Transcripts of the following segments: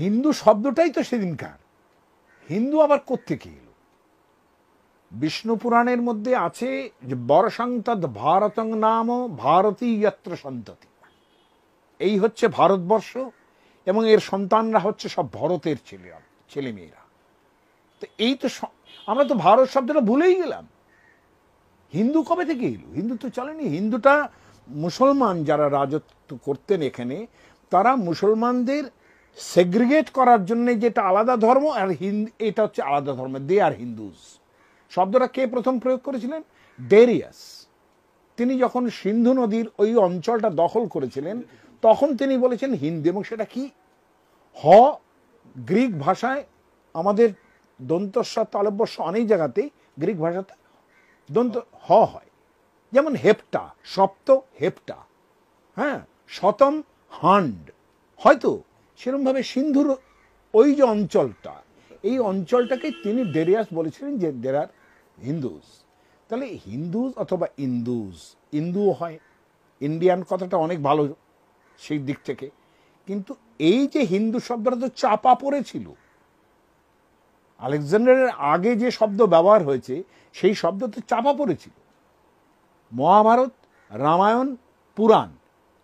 হিন্দু শব্দটাই তো সেদিনকার। হিন্দু আবার কোত্থেকে এলো? বিষ্ণু পুরাণের মধ্যে আছে যে বর্ষং তদ ভারতং নাম ভারতী যত্র সন্ততি, এই হচ্ছে ভারতবর্ষ এবং এর সন্তানরা হচ্ছে সব ভরতের ছেলেমেয়েরা। তো এই তো আমরা তো ভারত শব্দটা ভুলেই গেলাম। হিন্দু কবে থেকে এলো? হিন্দু তো চলেনি। হিন্দুটা মুসলমান যারা রাজত্ব করতেন এখানে, তারা মুসলমানদের সেগ্রিগেট করার জন্য যেটা আলাদা ধর্ম আর এটা হচ্ছে আলাদা ধর্ম, দে আর হিন্দুজ। শব্দটা কে প্রথম প্রয়োগ করেছিলেন? ডেরিয়াস। তিনি যখন সিন্ধু নদীর ওই অঞ্চলটা দখল করেছিলেন তখন তিনি বলেছেন হিন্দু। এবং সেটা কি গ্রিক ভাষায়, আমাদের দন্তস্ব তালব্যস্য অনেক জায়গাতেই গ্রিক ভাষাতে দন্ত হয়, যেমন হেপ্টা, সপ্ত হেপ্টা, হ্যাঁ, শতম হান্ড। হয়তো সেরকমভাবে সিন্ধুর ওই যে অঞ্চলটা, এই অঞ্চলটাকে তিনি ডেরিয়াস বলেছিলেন যে দের আর হিন্দুজ। তাহলে হিন্দুজ অথবা ইন্দুজ, ইন্দুও হয়, ইন্ডিয়ান কথাটা অনেক ভালো সেই দিক থেকে। কিন্তু এই যে হিন্দু শব্দটা তো চাপা পড়েছিল। আলেকজান্ডারের আগে যে শব্দ ব্যবহার হয়েছে সেই শব্দ তো চাপা পড়েছিল। মহাভারত, রামায়ণ, পুরাণ,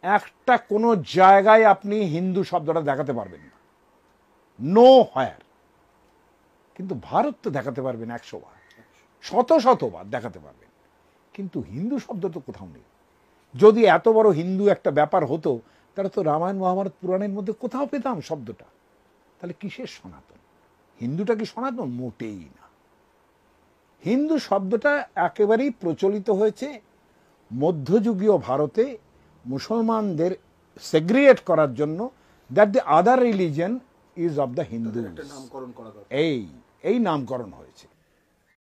একটা কোনো জায়গায় আপনি হিন্দু শব্দটা দেখাতে পারবেন না, নো হায়ার। কিন্তু ভারত তো দেখাতে পারবেন 100 বার, শতবার দেখাতে পারবেন, কিন্তু হিন্দু শব্দ তো কোথাও নেই। যদি এত বড় হিন্দু একটা ব্যাপার হতো তাহলে তো রামায়ণ মহাভারত পুরাণের মধ্যে কোথাও পেতাম শব্দটা। তাহলে কিসের সনাতন? হিন্দুটা কি সনাতন? মোটেই না। হিন্দু শব্দটা একেবারেই প্রচলিত হয়েছে মধ্যযুগীয় ভারতে মুসলমানদের সেগ্রিগেট করার জন্য, that the other religion is of the Hindu, এই নামকরণ হয়েছে।